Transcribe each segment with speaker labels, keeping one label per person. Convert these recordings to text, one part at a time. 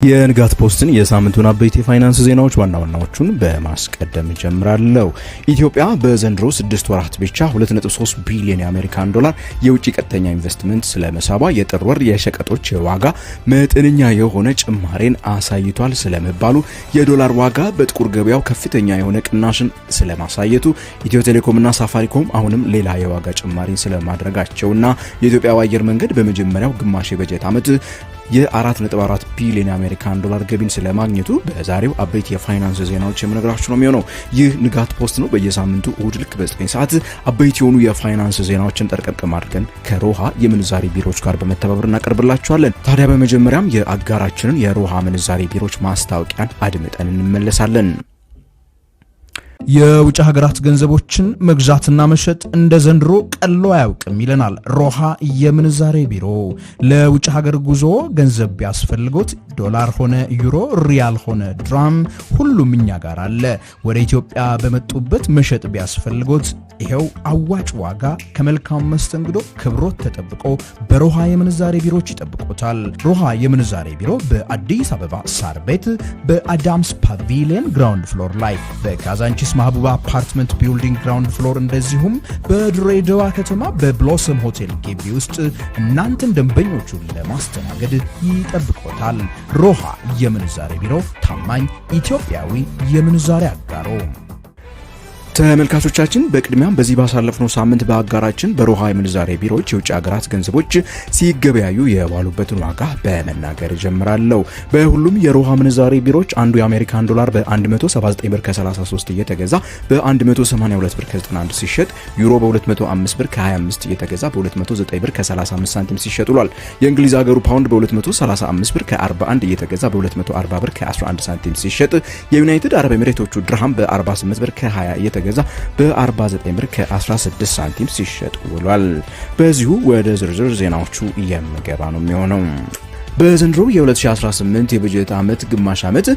Speaker 1: የንጋት ፖስትን የሳምንቱን አበይት የፋይናንስ ዜናዎች ዋናዎቹን በማስቀደም ጀምራለሁ። ኢትዮጵያ በዘንድሮ 6 ወራት ብቻ 2.3 ቢሊዮን የአሜሪካን ዶላር የውጭ ቀጥተኛ ኢንቨስትመንት ስለመሳቧ የጥር ወር የሸቀጦች ዋጋ መጠነኛ የሆነ ጭማሬን አሳይቷል ስለመባሉ፣ የዶላር ዋጋ በጥቁር ገበያው ከፍተኛ የሆነ ቅናሽን ስለማሳየቱ፣ ኢትዮ ቴሌኮምና ሳፋሪኮም አሁንም ሌላ የዋጋ ጭማሪን ስለማድረጋቸውና የኢትዮጵያ አየር መንገድ በመጀመሪያው ግማሽ የበጀት ዓመት የ4.4 ቢሊዮን የአሜሪካን ዶላር ገቢን ስለማግኘቱ በዛሬው አበይት የፋይናንስ ዜናዎች የምነግራችሁ ነው የሚሆነው። ይህ ንጋት ፖስት ነው። በየሳምንቱ እሁድ ልክ በ9 ሰዓት አበይት የሆኑ የፋይናንስ ዜናዎችን ጠርቀም አድርገን ከሮሃ የምንዛሬ ቢሮዎች ጋር በመተባበር እናቀርብላችኋለን። ታዲያ በመጀመሪያም የአጋራችንን የሮሃ ምንዛሬ ቢሮዎች ማስታወቂያን አድምጠን እንመለሳለን።
Speaker 2: የውጭ ሀገራት ገንዘቦችን መግዛትና መሸጥ እንደ ዘንድሮ ቀሎ አያውቅም ይለናል ሮሃ የምንዛሬ ቢሮ። ለውጭ ሀገር ጉዞ ገንዘብ ቢያስፈልጎት ዶላር ሆነ ዩሮ፣ ሪያል ሆነ ድራም ሁሉም እኛ ጋር አለ። ወደ ኢትዮጵያ በመጡበት መሸጥ ቢያስፈልጎት ይሄው አዋጭ ዋጋ ከመልካም መስተንግዶ ክብሮት ተጠብቆ በሮሃ የምንዛሬ ቢሮዎች ይጠብቆታል። ሮሃ የምንዛሬ ቢሮ በአዲስ አበባ ሳር ቤት በአዳምስ ፓቪሊየን ግራውንድ ፍሎር ላይ፣ በካዛንቺስ ማህቡባ አፓርትመንት ቢልዲንግ ግራውንድ ፍሎር፣ እንደዚሁም በድሬዳዋ ከተማ በብሎሰም ሆቴል ግቢ ውስጥ እናንተን ደንበኞቹን ለማስተናገድ ይጠብቆታል። ሮሃ የምንዛሬ ቢሮ ታማኝ ኢትዮጵያዊ የምንዛሬ አጋሮ።
Speaker 1: ተመልካቾቻችን በቅድሚያም በዚህ ባሳለፍነው ሳምንት በአጋራችን በሮሃ የምንዛሬ ቢሮዎች የውጭ ሀገራት ገንዘቦች ሲገበያዩ የዋሉበትን ዋጋ በመናገር ጀምራለሁ። በሁሉም የሮሃ ምንዛሬ ቢሮዎች አንዱ የአሜሪካን ዶላር በ179 ብር ከ33 እየተገዛ በ182 ብር ከ91 ሲሸጥ፣ ዩሮ በ205 ብር ከ25 እየተገዛ በ209 ብር ከ35 ሳንቲም ሲሸጥ ውሏል። የእንግሊዝ ሀገሩ ፓውንድ በ235 ብር ከ41 እየተገዛ በ240 ብር ከ11 ሳንቲም ሲሸጥ፣ የዩናይትድ አረብ ኤሚሬቶቹ ድርሃም በ48 ብር ከ20 እየተገዛ በ49 ብር ከ16 ሳንቲም ሲሸጥ ውሏል። በዚሁ ወደ ዝርዝር ዜናዎቹ የምገባ ነው የሚሆነው። በዘንድሮ የ2018 የበጀት ዓመት ግማሽ ዓመት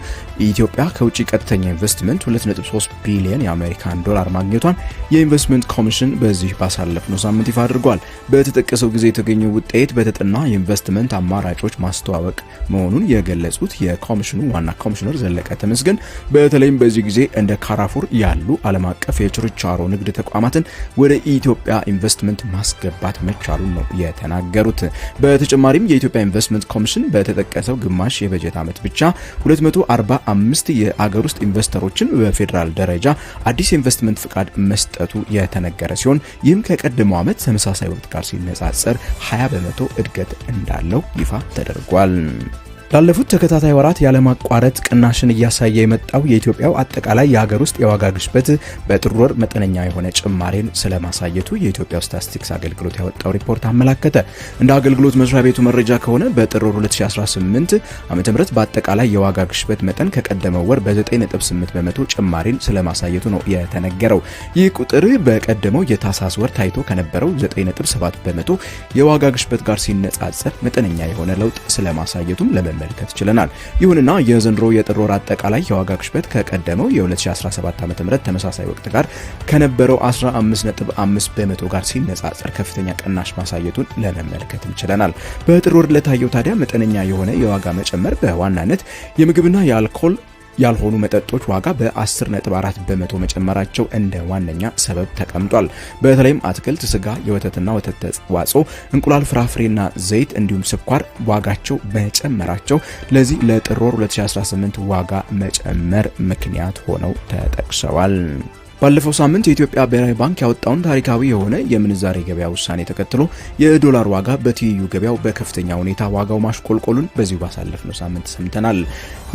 Speaker 1: ኢትዮጵያ ከውጭ ቀጥተኛ ኢንቨስትመንት 2.3 ቢሊዮን የአሜሪካን ዶላር ማግኘቷን የኢንቨስትመንት ኮሚሽን በዚህ ባሳለፍነው ሳምንት ይፋ አድርጓል። በተጠቀሰው ጊዜ የተገኘው ውጤት በተጠና የኢንቨስትመንት አማራጮች ማስተዋወቅ መሆኑን የገለጹት የኮሚሽኑ ዋና ኮሚሽነር ዘለቀ ተመስገን በተለይም በዚህ ጊዜ እንደ ካራፉር ያሉ ዓለም አቀፍ የችርቻሮ ንግድ ተቋማትን ወደ ኢትዮጵያ ኢንቨስትመንት ማስገባት መቻሉን ነው የተናገሩት። በተጨማሪም የኢትዮጵያ ኢንቨስትመንት ኮሚሽን በተጠቀሰው ግማሽ የበጀት ዓመት ብቻ 245 የአገር ውስጥ ኢንቨስተሮችን በፌዴራል ደረጃ አዲስ ኢንቨስትመንት ፍቃድ መስጠቱ የተነገረ ሲሆን ይህም ከቀደመው ዓመት ተመሳሳይ ወቅት ጋር ሲነጻጸር 20 በመቶ እድገት እንዳለው ይፋ ተደርጓል። ላለፉት ተከታታይ ወራት ያለማቋረጥ ቅናሽን እያሳየ የመጣው የኢትዮጵያው አጠቃላይ የሀገር ውስጥ የዋጋ ግሽበት በጥር ወር መጠነኛ የሆነ ጭማሬን ስለማሳየቱ የኢትዮጵያ ስታቲስቲክስ አገልግሎት ያወጣው ሪፖርት አመላከተ። እንደ አገልግሎት መስሪያ ቤቱ መረጃ ከሆነ በጥር ወር 2018 ዓ.ም በአጠቃላይ የዋጋ ግሽበት መጠን ከቀደመው ወር በ9.8 በመቶ ጭማሬን ስለማሳየቱ ነው የተነገረው። ይህ ቁጥር በቀደመው የታህሳስ ወር ታይቶ ከነበረው 9.7 በመቶ የዋጋ ግሽበት ጋር ሲነጻጸር መጠነኛ የሆነ ለውጥ ስለማሳየቱም መመልከት ችለናል። ይሁንና የዘንድሮ የጥር ወር አጠቃላይ የዋጋ ግሽበት ከቀደመው የ2017 ዓ.ም ተመሳሳይ ወቅት ጋር ከነበረው 15.5 በመቶ ጋር ሲነጻጸር ከፍተኛ ቅናሽ ማሳየቱን ለመመልከት ችለናል። በጥር ወር ለታየው ታዲያ መጠነኛ የሆነ የዋጋ መጨመር በዋናነት የምግብና የአልኮል ያልሆኑ መጠጦች ዋጋ በ10.4 በመቶ መጨመራቸው እንደ ዋነኛ ሰበብ ተቀምጧል። በተለይም አትክልት፣ ስጋ፣ የወተትና ወተት ተዋጽኦ፣ እንቁላል፣ ፍራፍሬና ዘይት እንዲሁም ስኳር ዋጋቸው መጨመራቸው ለዚህ ለጥር ወር 2018 ዋጋ መጨመር ምክንያት ሆነው ተጠቅሰዋል። ባለፈው ሳምንት የኢትዮጵያ ብሔራዊ ባንክ ያወጣውን ታሪካዊ የሆነ የምንዛሬ ገበያ ውሳኔ ተከትሎ የዶላር ዋጋ በትይዩ ገበያው በከፍተኛ ሁኔታ ዋጋው ማሽቆልቆሉን በዚሁ ባሳለፍነው ሳምንት ሰምተናል።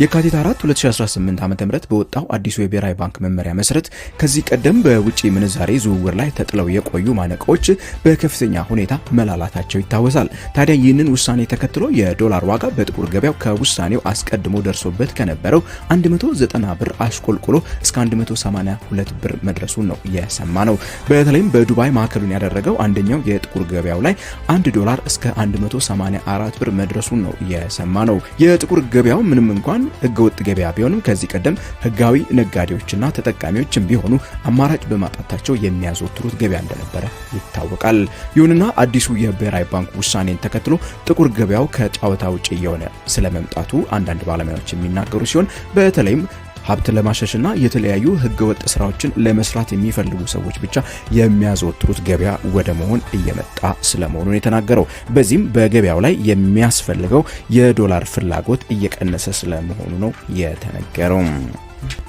Speaker 1: የካቲት 4 2018 ዓ.ም በወጣው አዲሱ የብሔራዊ ባንክ መመሪያ መሰረት ከዚህ ቀደም በውጪ ምንዛሬ ዝውውር ላይ ተጥለው የቆዩ ማነቆች በከፍተኛ ሁኔታ መላላታቸው ይታወሳል። ታዲያ ይህንን ውሳኔ ተከትሎ የዶላር ዋጋ በጥቁር ገበያው ከውሳኔው አስቀድሞ ደርሶበት ከነበረው 190 ብር አሽቆልቁሎ እስከ 182 ብር ብር መድረሱን ነው የሰማነው። በተለይም በዱባይ ማዕከሉን ያደረገው አንደኛው የጥቁር ገበያው ላይ $1 እስከ 184 ብር መድረሱን ነው የሰማነው። የጥቁር ገበያው ምንም እንኳን ህገወጥ ገበያ ቢሆንም ከዚህ ቀደም ህጋዊ ነጋዴዎችና ተጠቃሚዎችም ቢሆኑ አማራጭ በማጣታቸው የሚያዘወትሩት ገበያ እንደነበረ ይታወቃል። ይሁንና አዲሱ የብሔራዊ ባንክ ውሳኔን ተከትሎ ጥቁር ገበያው ከጨዋታ ውጪ የሆነ ስለመምጣቱ አንዳንድ ባለሙያዎች የሚናገሩ ሲሆን በተለይም ሀብት ለማሸሽና የተለያዩ ህገወጥ ስራዎችን ለመስራት የሚፈልጉ ሰዎች ብቻ የሚያዘወትሩት ገበያ ወደ መሆን እየመጣ ስለመሆኑ የተናገረው። በዚህም በገበያው ላይ የሚያስፈልገው የዶላር ፍላጎት እየቀነሰ ስለመሆኑ ነው የተነገረው።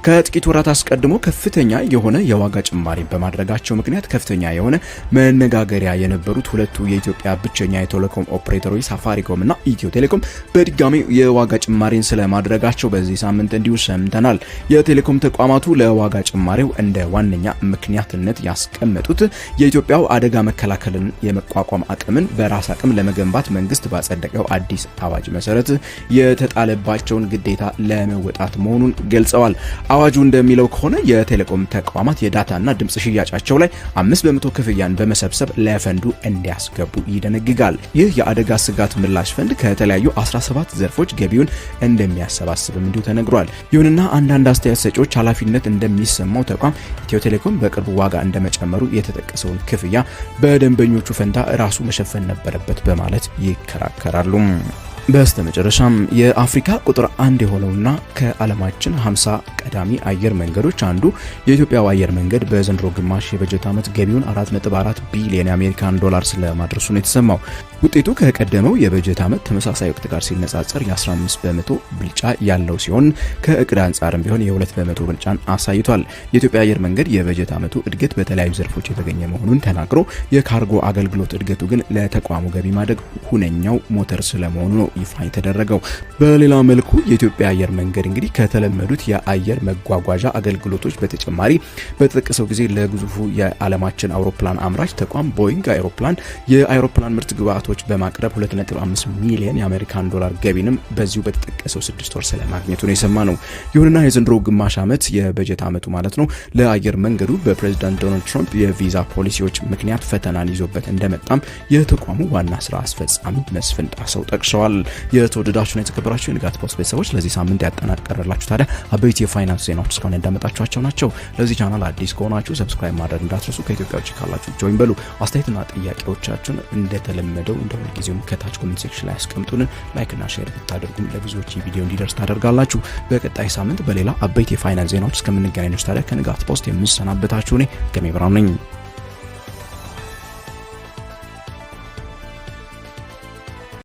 Speaker 1: ከጥቂት ወራት አስቀድሞ ከፍተኛ የሆነ የዋጋ ጭማሪ በማድረጋቸው ምክንያት ከፍተኛ የሆነ መነጋገሪያ የነበሩት ሁለቱ የኢትዮጵያ ብቸኛ የቴሌኮም ኦፕሬተሮች ሳፋሪኮም እና ኢትዮ ቴሌኮም በድጋሚ የዋጋ ጭማሪን ስለማድረጋቸው በዚህ ሳምንት እንዲሁ ሰምተናል። የቴሌኮም ተቋማቱ ለዋጋ ጭማሪው እንደ ዋነኛ ምክንያትነት ያስቀመጡት የኢትዮጵያው አደጋ መከላከልን የመቋቋም አቅምን በራስ አቅም ለመገንባት መንግስት ባጸደቀው አዲስ አዋጅ መሰረት የተጣለባቸውን ግዴታ ለመወጣት መሆኑን ገልጸዋል። አዋጁ እንደሚለው ከሆነ የቴሌኮም ተቋማት የዳታና ድምጽ ሽያጫቸው ላይ 5% ክፍያን በመሰብሰብ ለፈንዱ እንዲያስገቡ ይደነግጋል። ይህ የአደጋ ስጋት ምላሽ ፈንድ ከተለያዩ 17 ዘርፎች ገቢውን እንደሚያሰባስብም እንዲሁ ተነግሯል። ይሁንና አንዳንድ አስተያየት ሰጪዎች ኃላፊነት እንደሚሰማው ተቋም ኢትዮ ቴሌኮም በቅርቡ ዋጋ እንደመጨመሩ የተጠቀሰውን ክፍያ በደንበኞቹ ፈንታ ራሱ መሸፈን ነበረበት በማለት ይከራከራሉ። በስተመጨረሻም የአፍሪካ ቁጥር 1 የሆነውና ከዓለማችን 50 ቀዳሚ አየር መንገዶች አንዱ የኢትዮጵያው አየር መንገድ በዘንድሮ ግማሽ የበጀት ዓመት ገቢውን 4.4 ቢሊዮን የአሜሪካን ዶላር ስለማድረሱ ነው የተሰማው። ውጤቱ ከቀደመው የበጀት ዓመት ተመሳሳይ ወቅት ጋር ሲነጻጸር የ15% ብልጫ ያለው ሲሆን ከእቅድ አንጻርም ቢሆን የ2% ብልጫን አሳይቷል። የኢትዮጵያ አየር መንገድ የበጀት ዓመቱ እድገት በተለያዩ ዘርፎች የተገኘ መሆኑን ተናግሮ የካርጎ አገልግሎት እድገቱ ግን ለተቋሙ ገቢ ማደግ ሁነኛው ሞተር ስለመሆኑ ነው ይፋ የተደረገው። በሌላ መልኩ የኢትዮጵያ አየር መንገድ እንግዲህ ከተለመዱት የአየር መጓጓዣ አገልግሎቶች በተጨማሪ በተጠቀሰው ጊዜ ለግዙፉ የዓለማችን አውሮፕላን አምራች ተቋም ቦይንግ የአውሮፕላን ምርት ግብዓቶች በማቅረብ 2.5 ሚሊዮን የአሜሪካን ዶላር ገቢንም በዚሁ በተጠቀሰው 6 ወር ስለማግኘቱ ነው የሰማነው። ይሁንና የዘንድሮ ግማሽ ዓመት የበጀት ዓመቱ ማለት ነው ለአየር መንገዱ በፕሬዝዳንት ዶናልድ ትራምፕ የቪዛ ፖሊሲዎች ምክንያት ፈተናን ይዞበት እንደመጣም የተቋሙ ዋና ስራ አስፈጻሚ መስፍን ጣሰው ጠቅሰዋል። የተወደዳችሁና የተከበራችሁ የንጋት ፖስት ቤተሰቦች ለዚህ ሳምንት ያጠናቀረላችሁ ታዲያ አበይት የፋይናንስ ዜናዎች እስካሁን እንዳመጣችኋቸው ናቸው። ለዚህ ቻናል አዲስ ከሆናችሁ ሰብስክራይብ ማድረግ እንዳትረሱ። ከኢትዮጵያ ውጭ ካላችሁ ጆይን በሉ። አስተያየትና ጥያቄዎቻችሁን እንደተለመደው እንደ ሁልጊዜውም ከታች ኮሜንት ሴክሽን ላይ አስቀምጡልን። ላይክ እና ሼር ብታደርጉም ለብዙዎች ቪዲዮ እንዲደርስ ታደርጋላችሁ። በቀጣይ ሳምንት በሌላ አበይት የፋይናንስ ዜናዎች እስከምንገናኝ ታዲያ ከንጋት ፖስት የምሰናበታችሁ እኔ ገሜ ብርሃኑ ነኝ።